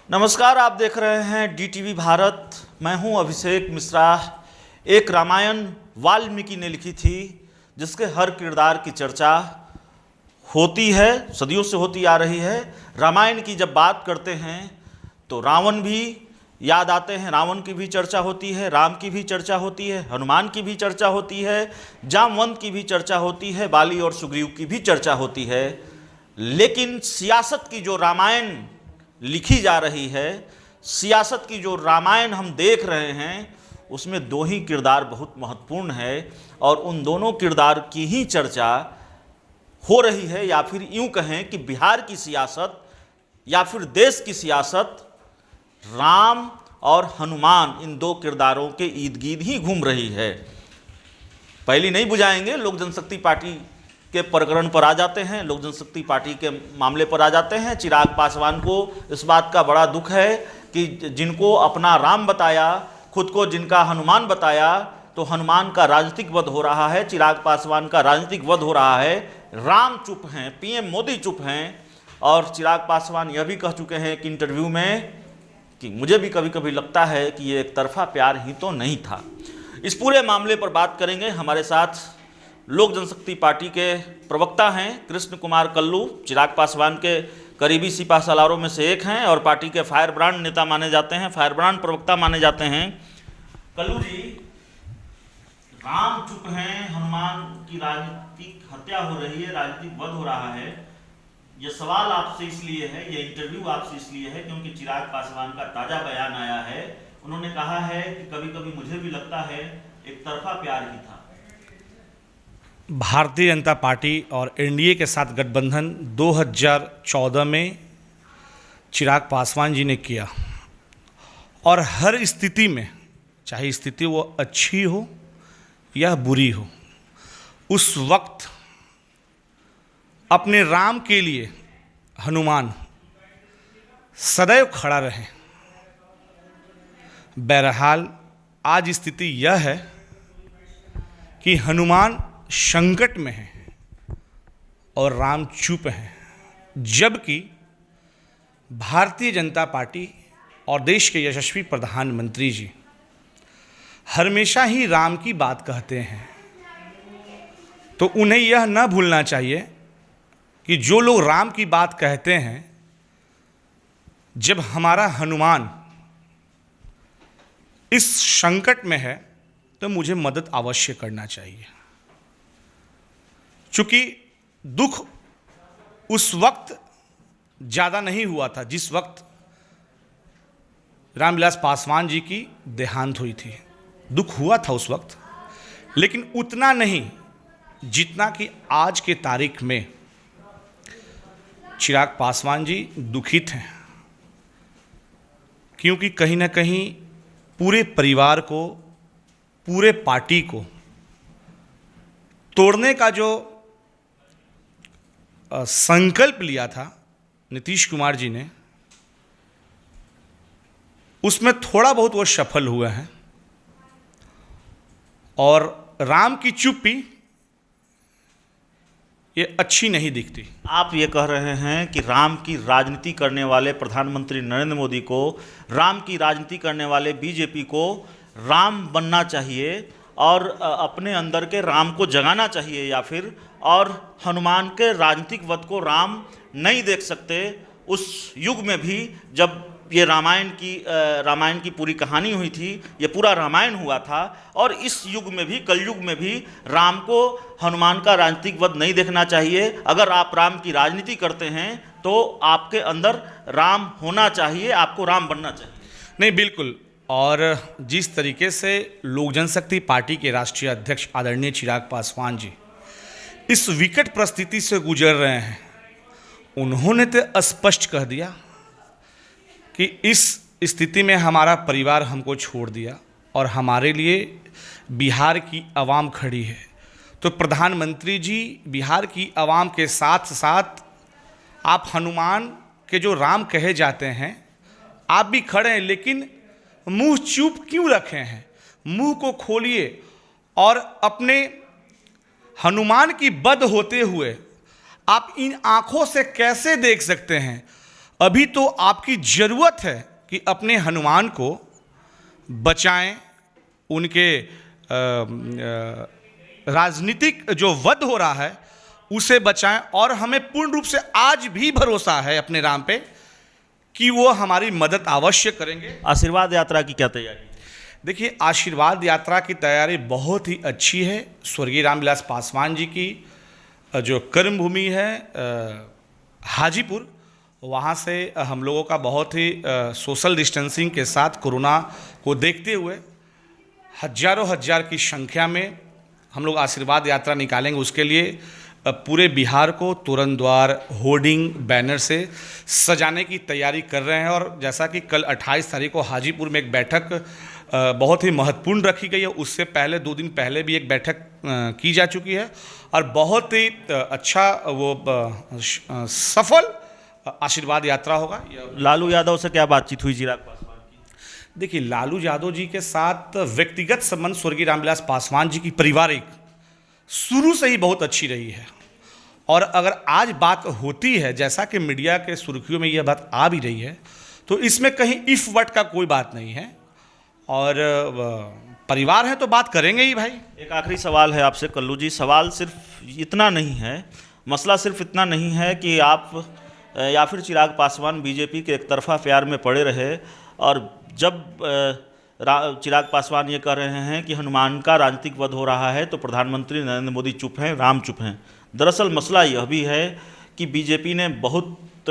नमस्कार, आप देख रहे हैं डीटीवी भारत। मैं हूं अभिषेक मिश्रा। एक रामायण वाल्मीकि ने लिखी थी जिसके हर किरदार की चर्चा होती है, सदियों से होती आ रही है। रामायण की जब बात करते हैं तो रावण भी याद आते हैं, रावण की भी चर्चा होती है, राम की भी चर्चा होती है, हनुमान की भी चर्चा होती है, जामवंत की भी चर्चा होती है, बाली और सुग्रीव की भी चर्चा होती है। लेकिन सियासत की जो रामायण लिखी जा रही है, सियासत की जो रामायण हम देख रहे हैं, उसमें दो ही किरदार बहुत महत्वपूर्ण है और उन दोनों किरदार की ही चर्चा हो रही है। या फिर यूं कहें कि बिहार की सियासत या फिर देश की सियासत राम और हनुमान, इन दो किरदारों के इर्द गिर्द ही घूम रही है। पहली नहीं बुझाएंगे, लोक जनशक्ति पार्टी के प्रकरण पर आ जाते हैं, लोक जनशक्ति पार्टी के मामले पर आ जाते हैं। चिराग पासवान को इस बात का बड़ा दुख है कि जिनको अपना राम बताया, खुद को जिनका हनुमान बताया, तो हनुमान का राजनीतिक वध हो रहा है, चिराग पासवान का राजनीतिक वध हो रहा है। राम चुप हैं, पीएम मोदी चुप हैं और चिराग पासवान यह भी कह चुके हैं एक इंटरव्यू में कि मुझे भी कभी कभी लगता है कि ये एक तरफा प्यार ही तो नहीं था। इस पूरे मामले पर बात करेंगे। हमारे साथ लोक जनशक्ति पार्टी के प्रवक्ता हैं कृष्ण कुमार कल्लू, चिराग पासवान के करीबी सिपा सालारों में से एक हैं और पार्टी के फायर ब्रांड नेता माने जाते हैं, फायर ब्रांड प्रवक्ता माने जाते हैं। कल्लू जी, राम चुप हैं, हनुमान की राजनीतिक हत्या हो रही है, राजनीतिक वध हो रहा है। यह सवाल आपसे इसलिए है, यह इंटरव्यू आपसे इसलिए है क्योंकि चिराग पासवान का ताजा बयान आया है। उन्होंने कहा है कि कभी कभी मुझे भी लगता है एक तरफा प्यार ही था। भारतीय जनता पार्टी और एनडीए के साथ गठबंधन 2014 में चिराग पासवान जी ने किया और हर स्थिति में, चाहे स्थिति वो अच्छी हो या बुरी हो, उस वक्त अपने राम के लिए हनुमान सदैव खड़ा रहे। बहरहाल आज स्थिति यह है कि हनुमान संकट में है और राम चुप हैं, जबकि भारतीय जनता पार्टी और देश के यशस्वी प्रधानमंत्री जी हमेशा ही राम की बात कहते हैं। तो उन्हें यह न भूलना चाहिए कि जो लोग राम की बात कहते हैं, जब हमारा हनुमान इस संकट में है तो मुझे मदद अवश्य करना चाहिए। चूंकि दुख उस वक्त ज़्यादा नहीं हुआ था जिस वक्त रामविलास पासवान जी की देहांत हुई थी। दुख हुआ था उस वक्त, लेकिन उतना नहीं जितना कि आज के तारीख में चिराग पासवान जी दुखित हैं, क्योंकि कहीं ना कहीं पूरे परिवार को, पूरे पार्टी को तोड़ने का जो संकल्प लिया था नीतीश कुमार जी ने, उसमें थोड़ा बहुत वो सफल हुए हैं। और राम की चुप्पी ये अच्छी नहीं दिखती। आप ये कह रहे हैं कि राम की राजनीति करने वाले प्रधानमंत्री नरेंद्र मोदी को, राम की राजनीति करने वाले बीजेपी को राम बनना चाहिए और अपने अंदर के राम को जगाना चाहिए, या फिर और हनुमान के राजनीतिक वध को राम नहीं देख सकते। उस युग में भी जब ये रामायण की पूरी कहानी हुई थी, ये पूरा रामायण हुआ था, और इस युग में भी, कलयुग में भी राम को हनुमान का राजनीतिक वध नहीं देखना चाहिए। अगर आप राम की राजनीति करते हैं तो आपके अंदर राम होना चाहिए, आपको राम बनना चाहिए। नहीं, बिल्कुल। और जिस तरीके से लोक जनशक्ति पार्टी के राष्ट्रीय अध्यक्ष आदरणीय चिराग पासवान जी इस विकट परिस्थिति से गुजर रहे हैं, उन्होंने तो स्पष्ट कह दिया कि इस स्थिति में हमारा परिवार हमको छोड़ दिया और हमारे लिए बिहार की आवाम खड़ी है। तो प्रधानमंत्री जी, बिहार की आवाम के साथ साथ आप हनुमान के जो राम कहे जाते हैं, आप भी खड़े हैं, लेकिन मुंह चुप क्यों रखे हैं? मुंह को खोलिए और अपने हनुमान की बद होते हुए आप इन आंखों से कैसे देख सकते हैं? अभी तो आपकी जरूरत है कि अपने हनुमान को बचाएं, उनके राजनीतिक जो वध हो रहा है उसे बचाएं, और हमें पूर्ण रूप से आज भी भरोसा है अपने राम पे कि वो हमारी मदद अवश्य करेंगे। आशीर्वाद यात्रा की क्या तैयारी? देखिए, आशीर्वाद यात्रा की तैयारी बहुत ही अच्छी है। स्वर्गीय रामविलास पासवान जी की जो कर्मभूमि है हाजीपुर, वहाँ से हम लोगों का बहुत ही सोशल डिस्टेंसिंग के साथ कोरोना को देखते हुए हजारों हजार की संख्या में हम लोग आशीर्वाद यात्रा निकालेंगे। उसके लिए पूरे बिहार को तोरण द्वार, होर्डिंग, बैनर से सजाने की तैयारी कर रहे हैं। और जैसा कि कल 28 तारीख को हाजीपुर में एक बैठक बहुत ही महत्वपूर्ण रखी गई है, उससे पहले 2 दिन पहले भी एक बैठक की जा चुकी है और बहुत ही अच्छा वो सफल आशीर्वाद यात्रा होगा। लालू यादव से क्या बातचीत हुई चिराग पासवान की? देखिए, लालू यादव जी के साथ व्यक्तिगत संबंध स्वर्गीय रामविलास पासवान जी की पारिवारिक शुरू से ही बहुत अच्छी रही है। और अगर आज बात होती है, जैसा कि मीडिया के सुर्खियों में यह बात आ भी रही है, तो इसमें कहीं इफ वट का कोई बात नहीं है, और परिवार है तो बात करेंगे ही भाई। एक आखिरी सवाल है आपसे कल्लू जी। सवाल सिर्फ इतना नहीं है, मसला सिर्फ इतना नहीं है कि आप या फिर चिराग पासवान बीजेपी के एक तरफा प्यार में पड़े रहे, और जब चिराग पासवान ये कह रहे हैं कि हनुमान का राजनीतिक वध हो रहा है तो प्रधानमंत्री नरेंद्र मोदी चुप हैं, राम चुप हैं। दरअसल मसला यह भी है कि बीजेपी ने बहुत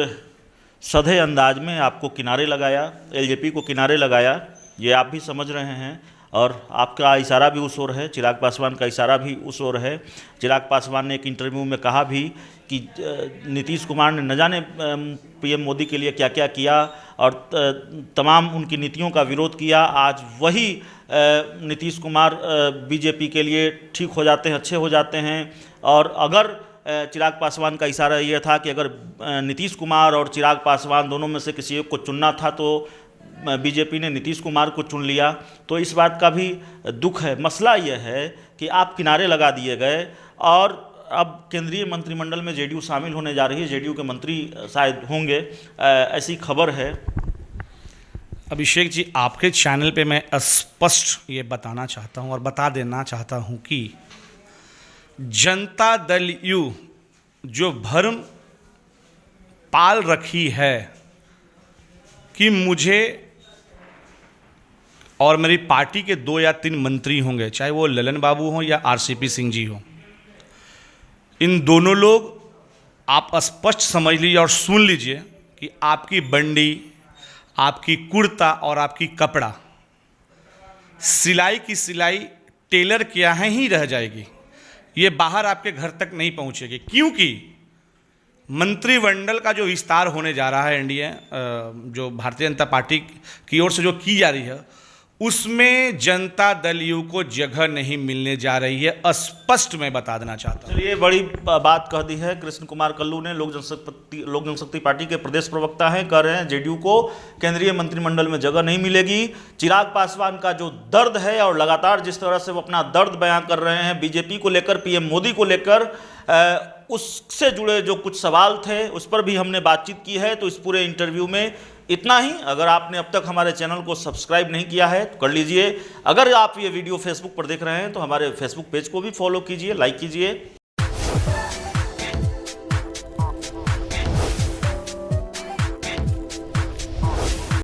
सधे अंदाज में आपको किनारे लगाया, एलजेपी को किनारे लगाया, ये आप भी समझ रहे हैं, और आपका इशारा भी उस ओर है, चिराग पासवान का इशारा भी उस ओर है। चिराग पासवान ने एक इंटरव्यू में कहा भी कि नीतीश कुमार ने न जाने पीएम मोदी के लिए क्या क्या किया और तमाम उनकी नीतियों का विरोध किया। आज वही नीतीश कुमार बीजेपी के लिए ठीक हो जाते हैं, अच्छे हो जाते हैं। और अगर चिराग पासवान का इशारा यह था कि अगर नीतीश कुमार और चिराग पासवान दोनों में से किसी एक को चुनना था तो बीजेपी ने नीतीश कुमार को चुन लिया। तो इस बात का भी दुख है। मसला यह है कि आप किनारे लगा दिए गए, और अब केंद्रीय मंत्रिमंडल में जेडीयू शामिल होने जा रही है, जेडीयू के मंत्री शायद होंगे, ऐसी खबर है। अभिषेक जी, आपके चैनल पे मैं स्पष्ट ये बताना चाहता हूँ और बता देना चाहता हूँ कि जनता दल यू जो भ्रम पाल रखी है कि मुझे और मेरी पार्टी के 2 या 3 मंत्री होंगे, चाहे वो ललन बाबू हों या आरसीपी सिंह जी हों, इन दोनों लोग आप स्पष्ट समझ लीजिए और सुन लीजिए कि आपकी बंडी, आपकी कुर्ता और आपकी कपड़ा सिलाई की सिलाई टेलर के यहाँ ही रह जाएगी, ये बाहर आपके घर तक नहीं पहुँचेगी। क्योंकि मंत्रिमंडल का जो विस्तार होने जा रहा है एनडीए जो भारतीय जनता पार्टी की ओर से जो की जा रही है, उसमें जनता दल यू को जगह नहीं मिलने जा रही है, स्पष्ट मैं बता देना चाहता हूँ। चलिए, बड़ी बात कह दी है कृष्ण कुमार कल्लू ने, लोक जनशक्ति पार्टी के प्रदेश प्रवक्ता हैं, कह रहे हैं जेडीयू को केंद्रीय मंत्रिमंडल में जगह नहीं मिलेगी। चिराग पासवान का जो दर्द है और लगातार जिस तरह से वो अपना दर्द बयां कर रहे हैं बीजेपी को लेकर, पीएम मोदी को लेकर, उससे जुड़े जो कुछ सवाल थे उस पर भी हमने बातचीत की है। तो इस पूरे इंटरव्यू में इतना ही। अगर आपने अब तक हमारे चैनल को सब्सक्राइब नहीं किया है तो कर लीजिए। अगर आप ये वीडियो फेसबुक पर देख रहे हैं तो हमारे फेसबुक पेज को भी फॉलो कीजिए, लाइक कीजिए।